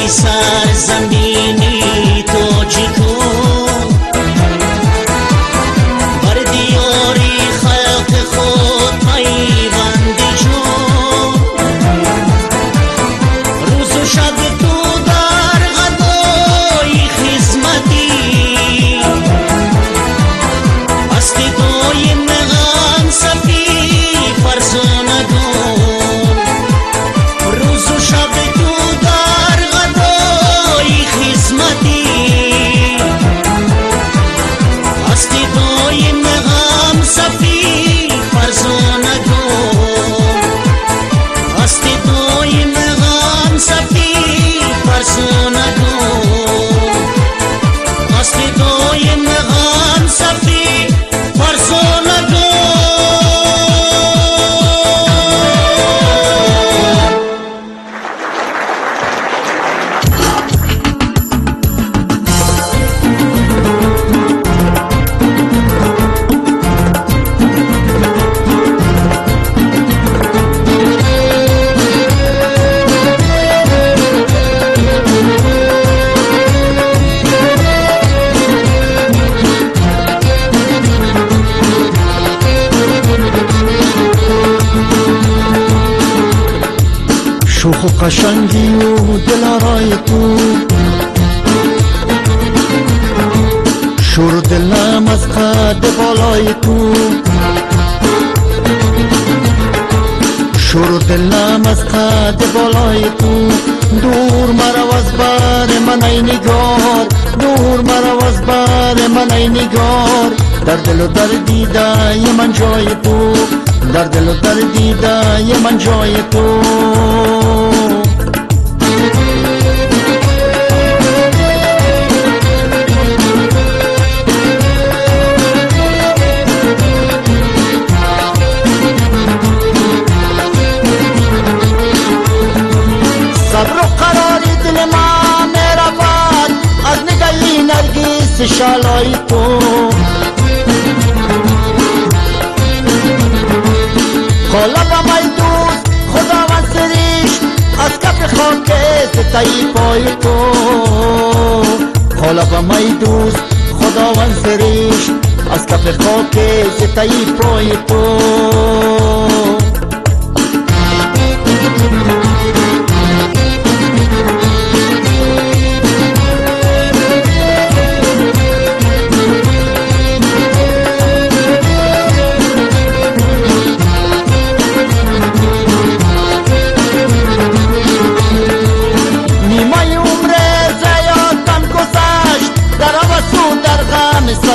سرزمینی تاجیکو بر دیاری خلق خود پیوندی جون روز و شب تو در غدای خدمتی هستی دایم غم صفی فرزانه دون روز و شب تو در غدای خدمتی هستی دایم غم صفی فرزانه دون هستی دایم غم صفی فرزانه دون هستی دایم غم صفی فرزانه دون شوخ و قشنگی و دلارای تو شور دلم از قد بالای تو شور دلم از قد بالای تو دور مرو از بر من ای نگار دور مرو از بر من ای نگار در دل و در دیده من جای تو در دل و در دیده من جای تو صبر و قراری دل من میرود از نگاهی نرگس شالای تو قالب مای دوست خداوند سریش از کف خاک ستایی پای تو قالب مای دوست خداوند سریش از کف خاک ستایی پای تو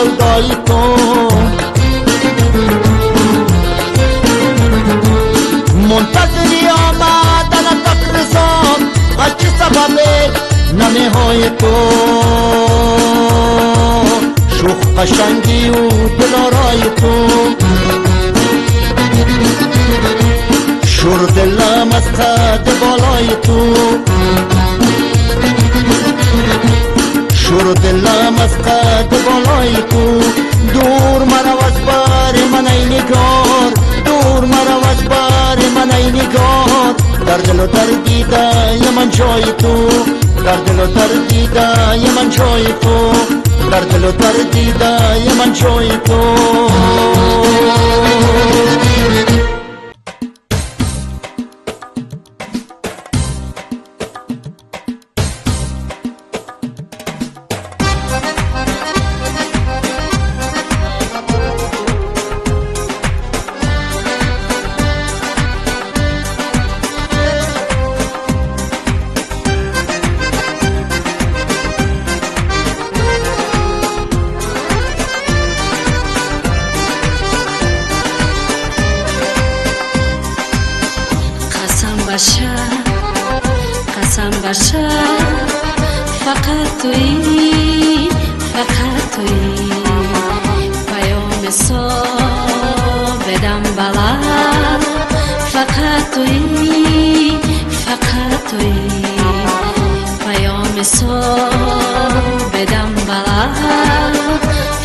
سودای تو منتظری آمدن تقرزام از چه سبب نمه های تو شوخ قشنگی و دلارای تو شور دلم از قد بالای تو شور دلم از قد بالای تو دور مرو از بر من ای نگار دور مرو از بر من ای نگار در دل و در دیده من جای تو در دل و در دیده من جای تو در دل و در دیده من جای تو قسم باشه فقط تویی فقط تویی پیام صبح بدم بلند فقط تویی فقط تویی پیام صبح بدم بلند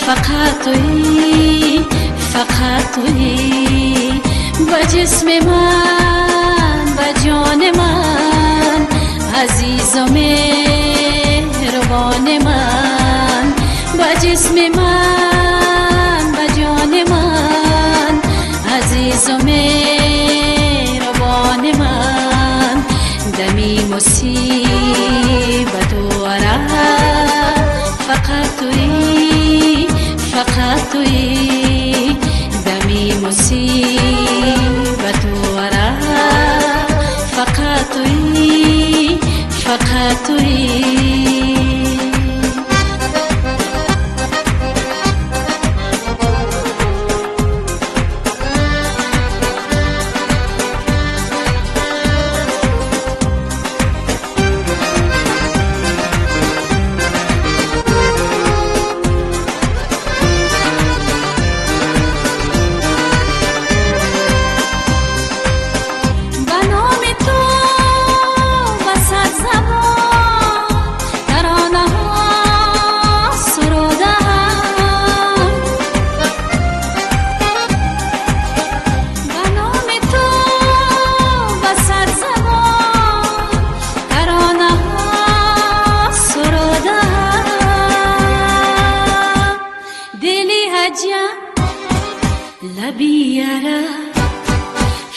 فقط تویی فقط تویی با جسم من با جان من عزیز و مهربان من، با جسم من با جان من، عزیز و مهربان من، دمی مصیبت و ورق فقط تویی، فقط تویی، دمی مصیبت و ورق فقط تویی، فقط تویی.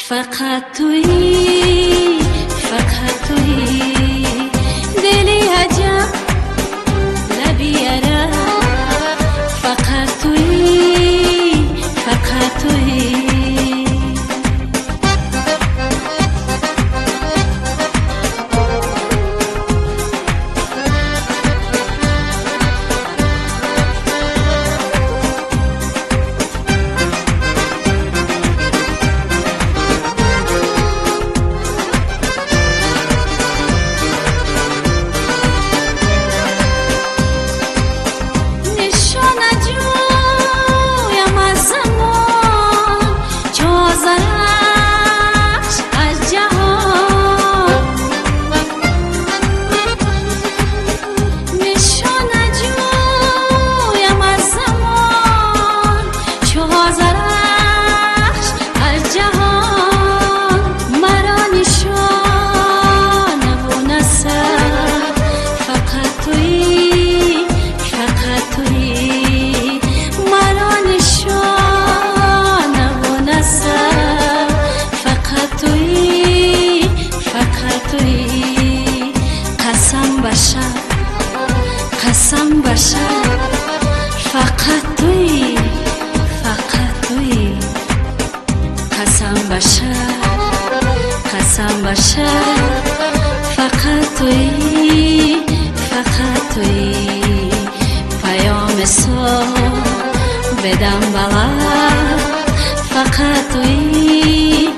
فقط تویی، فقط تویی، دلی عجب لبی عرب، فقط تویی، فقط تویی. قسم باشد فقط تویی، فقط تویی، قسم باشد، قسم باشد فقط تویی، فقط تویی، پیام صبح بدم بلند فقط تویی،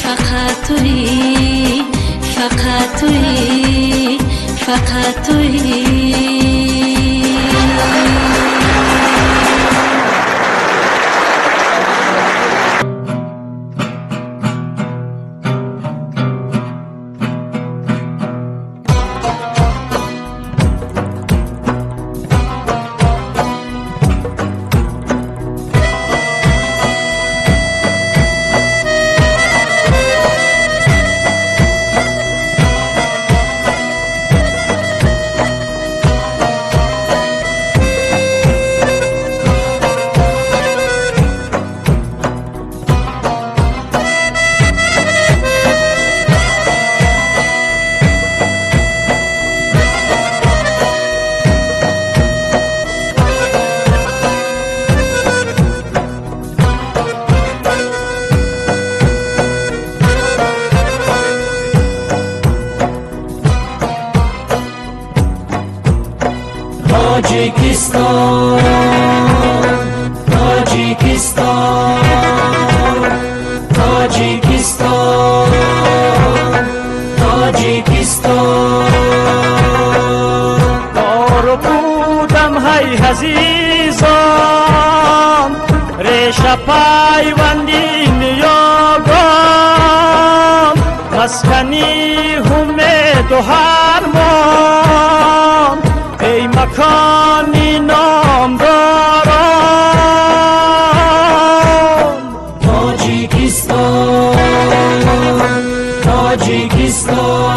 فقط تویی، فقط تویی، فقط تویی. تاجیکستان، تاجیکستان، تاجیکستان، تاجیکستان. دار بودم های عزیزان، ریشه پیوندی نیاگان، مسکنی امید و هرمان، ای مکانی نامداران. تاجیکستان، تاجیکستان،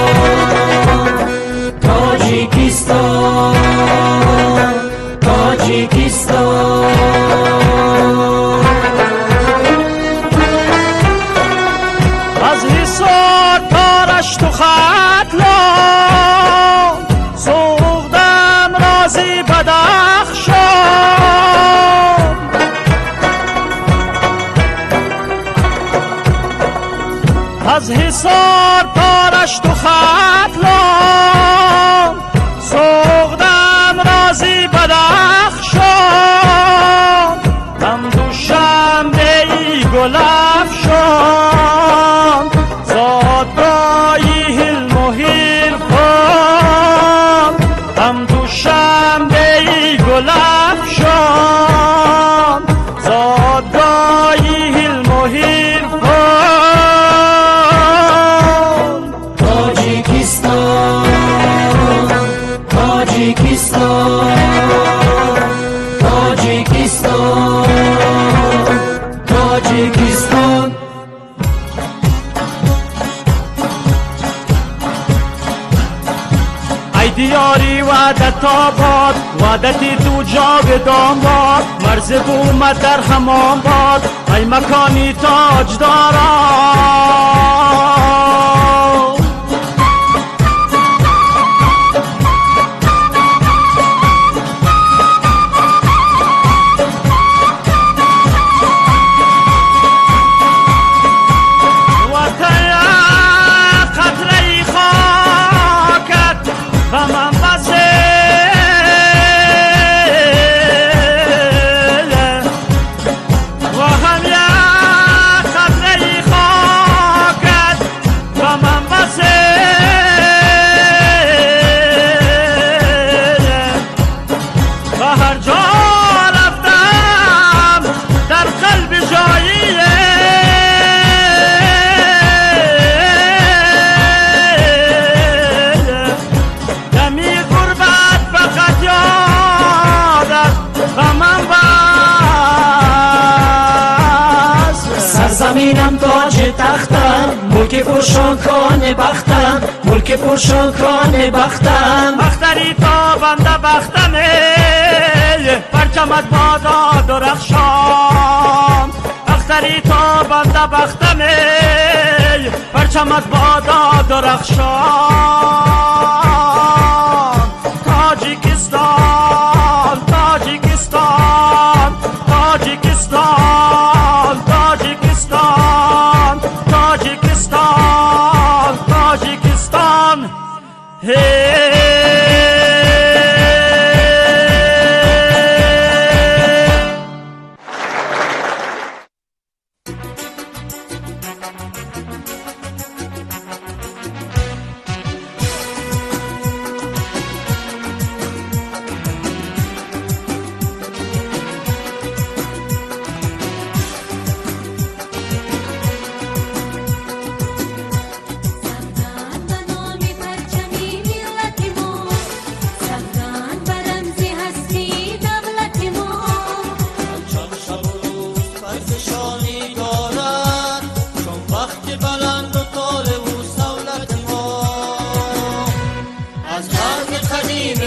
دیاری وعدت آباد، وعدتی تو جاودان باد، مرز بومت در همان باد، ای مکانی تاج دارم. زمینم تاج تختم، ملک پرشاکان بختم، ملک پرشاکان بختم. بختری تا بنده بختمه، پرچمت بادا درخشان. بختری تا بنده بختمه، پرچمت بادا درخشان. تاجیکستان، تاجیکستان، تاجیکستان، تاجیکستان، تاجیکستان، تاجیکستان. از مرگ قدیم